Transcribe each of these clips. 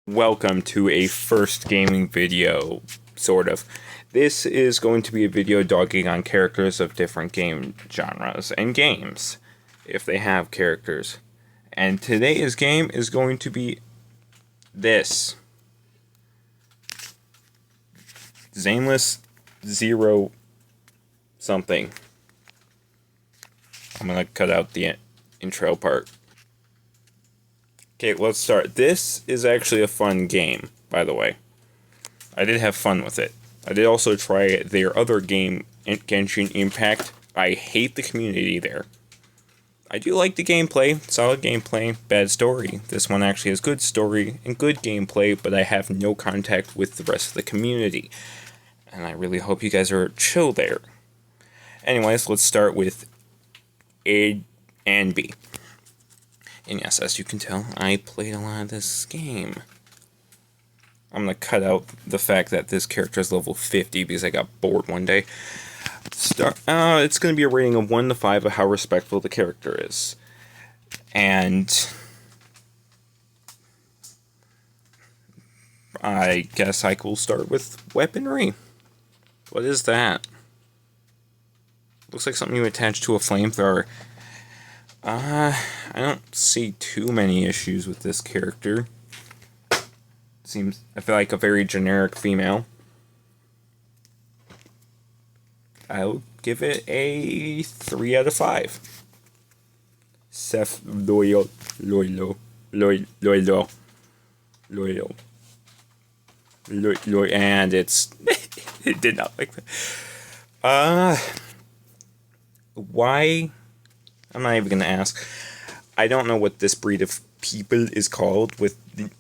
Welcome to a first gaming video, sort of. This is going to be a video dogging on characters of different game genres and games, if they have characters. And today's game is going to be this. Zameless Zero something. I'm gonna cut out the intro part. Okay, let's start. This is actually a fun game, by the way. I did have fun with it. I did also try their other game, Genshin Impact. I hate the community there. I do like the gameplay, solid gameplay, bad story. This one actually has good story and good gameplay, but I have no contact with the rest of the community. And I really hope you guys are chill there. Anyways, let's start with A and B. And yes, as you can tell, I played a lot of this game. I'm gonna cut out the fact that this character is level 50 because I got bored one day. It's gonna be a rating of 1 to 5 of how respectful the character is. And I guess I will start with weaponry. What is that? Looks like something you attach to a flamethrower. I don't see too many issues with this character. I feel like a very generic female. I'll give it a 3 out of 5. Seth loyal, and it's it did not like that. Why? I'm not even gonna ask. I don't know what this breed of people is called with the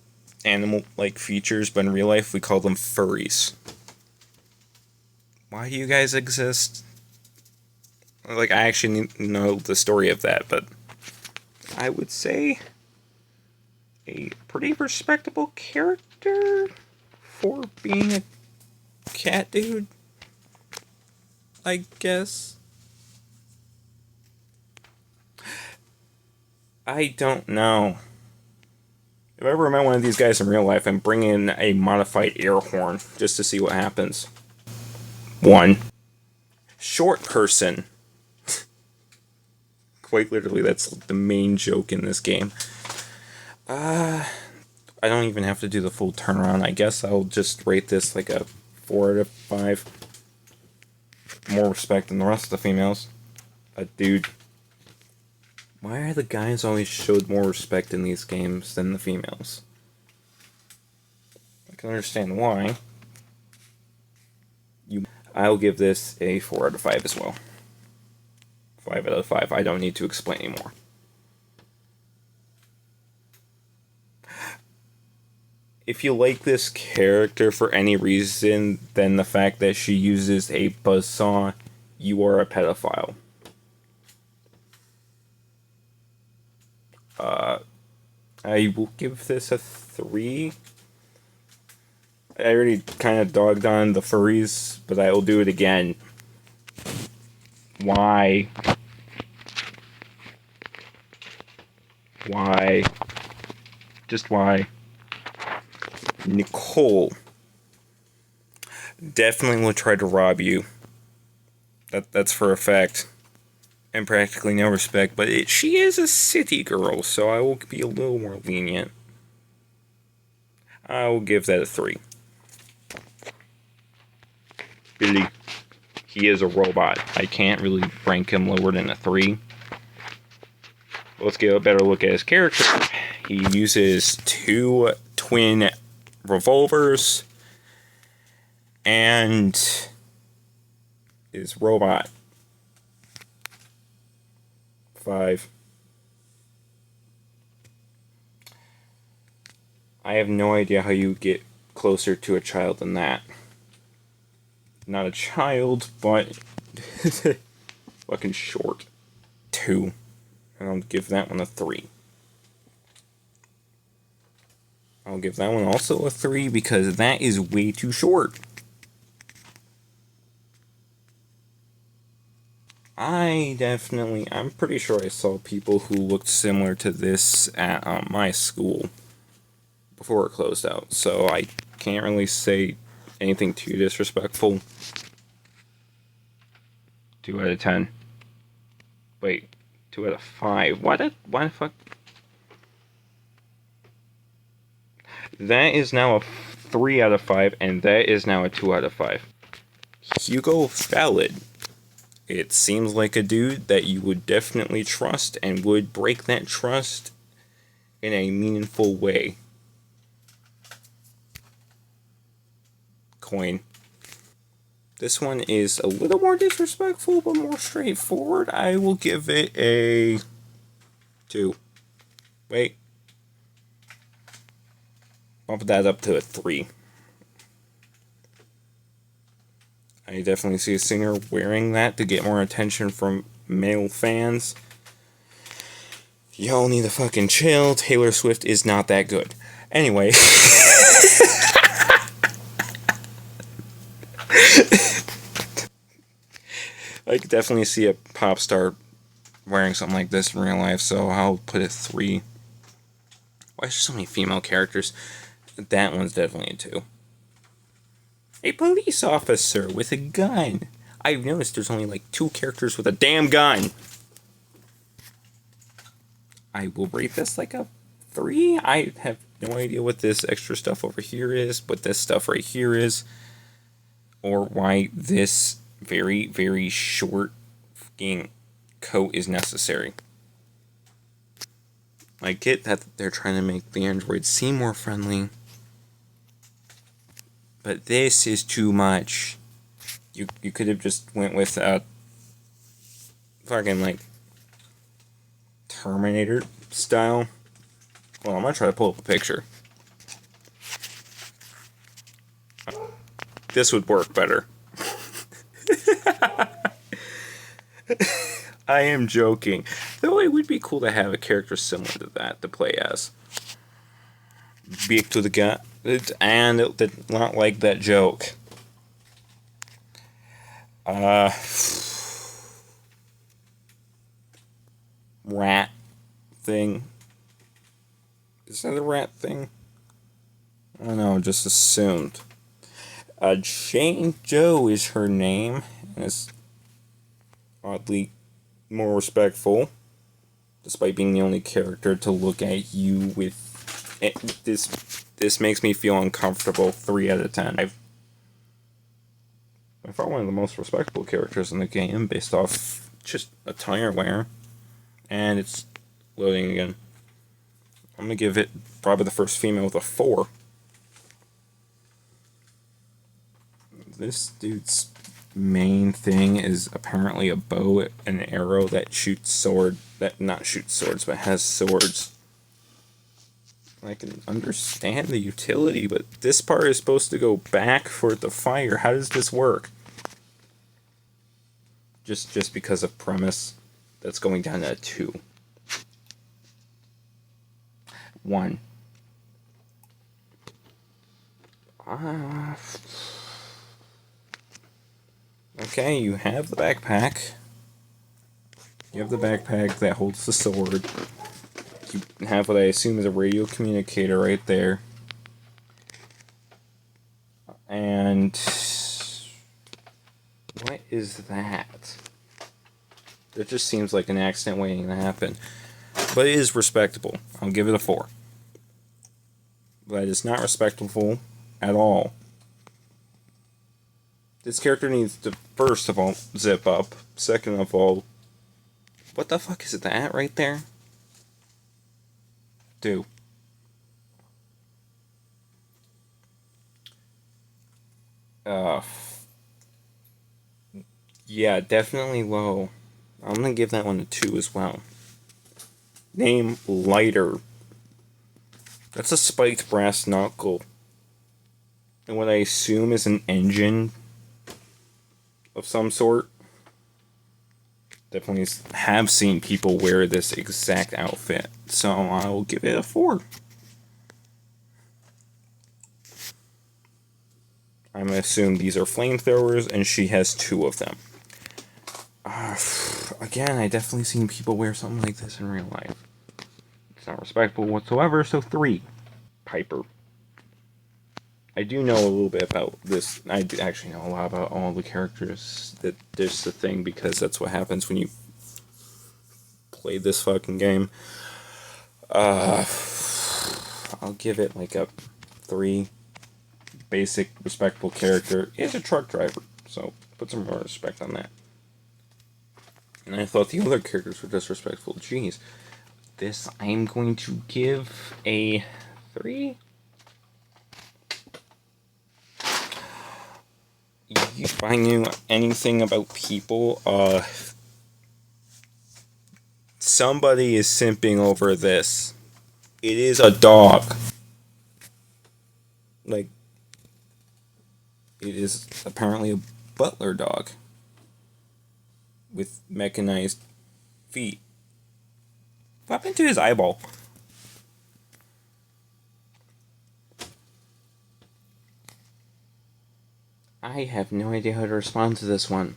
animal-like features, but in real life we call them furries. Why do you guys exist? Like, I actually know the story of that, but I would say a pretty respectable character for being a cat dude, I guess. I don't know. If I ever met one of these guys in real life, I'm bringing a modified air horn just to see what happens. 1. Short person. Quite literally, that's the main joke in this game. I don't even have to do the full turnaround. I guess I'll just rate this like a 4 out of 5. More respect than the rest of the females. A dude. Why are the guys always showed more respect in these games than the females? I can understand why. I'll give this a 4 out of 5 as well. 5 out of 5. I don't need to explain anymore. If you like this character for any reason than the fact that she uses a buzzsaw, you are a pedophile. I will give this a 3. I already kind of dogged on the furries, but I will do it again. Why? Why? Just why? Nicole definitely will try to rob you. That's for a fact. And practically no respect, but she is a city girl, so I will be a little more lenient. I will give that a 3. Billy, he is a robot. I can't really rank him lower than a 3. Let's get a better look at his character. He uses 2 twin revolvers and is robot. 5. I have no idea how you get closer to a child than that. Not a child, but fucking short. 2. And I'll give that one a 3. I'll give that one also a 3 because that is way too short. I'm pretty sure I saw people who looked similar to this at my school before it closed out, so I can't really say anything too disrespectful. 2 out of 10. Wait, 2 out of 5. Why the fuck? That is now a 3 out of 5, and that is now a 2 out of 5. Hugo Valid. It seems like a dude that you would definitely trust and would break that trust in a meaningful way. Coin. This one is a little more disrespectful, but more straightforward. I will give it a 2. Wait. Bump that up to a 3. I definitely see a singer wearing that to get more attention from male fans. Y'all need to fucking chill. Taylor Swift is not that good. Anyway. I could definitely see a pop star wearing something like this in real life, so I'll put it 3. Why is there so many female characters? That one's definitely a 2. A police officer with a gun. I've noticed there's only like 2 characters with a damn gun. I will rate this like a 3. I have no idea what this extra stuff over here is, what this stuff right here is, or why this very, very short fucking coat is necessary. I get that they're trying to make the androids seem more friendly, but this is too much. You could have just went with a fucking like Terminator style. Well, I'm gonna try to pull up a picture. This would work better. I am joking. Though it would be cool to have a character similar to that to play as. Big to the gut. And it did not like that joke. Rat thing. Is that a rat thing? I don't know, just assumed. Jane Doe is her name, and it's oddly more respectful, despite being the only character to look at you with it. This makes me feel uncomfortable. 3 out of 10. I found one of the most respectable characters in the game based off just attire wear, and it's loading again. I'm gonna give it probably the first female with a 4. This dude's main thing is apparently a bow and an arrow that shoots sword, that not shoots swords, but has swords. I can understand the utility, but this part is supposed to go back for it to fire. How does this work? Just because of premise, that's going down to a 2. 1. Okay, you have the backpack. You have the backpack that holds the sword. You have what I assume is a radio communicator right there. And what is that? It just seems like an accident waiting to happen. But it is respectable. I'll give it a 4. But it's not respectable at all. This character needs to, first of all, zip up. Second of all, what the fuck is that right there? Do. Yeah, definitely low. I'm gonna give that one a 2 as well. Name lighter. That's a spiked brass knuckle. And what I assume is an engine of some sort. Definitely have seen people wear this exact outfit, so I'll give it a 4. I'm gonna assume these are flamethrowers, and she has 2 of them. Again, I definitely seen people wear something like this in real life. It's not respectable whatsoever, so 3. Piper. I do know a little bit about this. I do actually know a lot about all the characters. That there's the thing, because that's what happens when you play this fucking game. I'll give it like a 3. Basic, respectable character. He's a truck driver, so put some more respect on that. And I thought the other characters were disrespectful. Jeez. This I'm going to give a 3. If I knew anything about people, somebody is simping over this. It is a dog. Like, it is apparently a butler dog with mechanized feet. What happened to his eyeball? I have no idea how to respond to this one.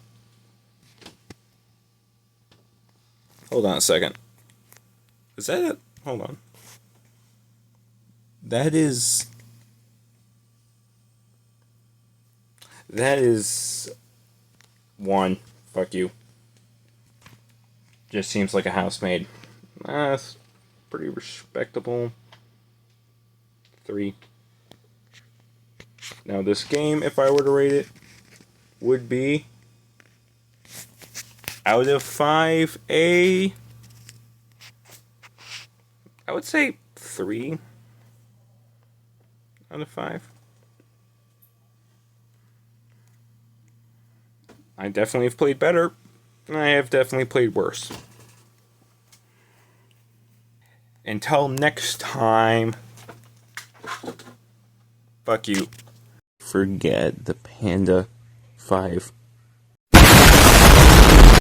Hold on a second. Is that it? Hold on. That is 1. Fuck you. Just seems like a housemaid. That's pretty respectable. 3. Now this game, if I were to rate it, would be out of 5 I would say 3 out of 5. I definitely have played better, and I have definitely played worse. Until next time, fuck you. Forget the Panda 5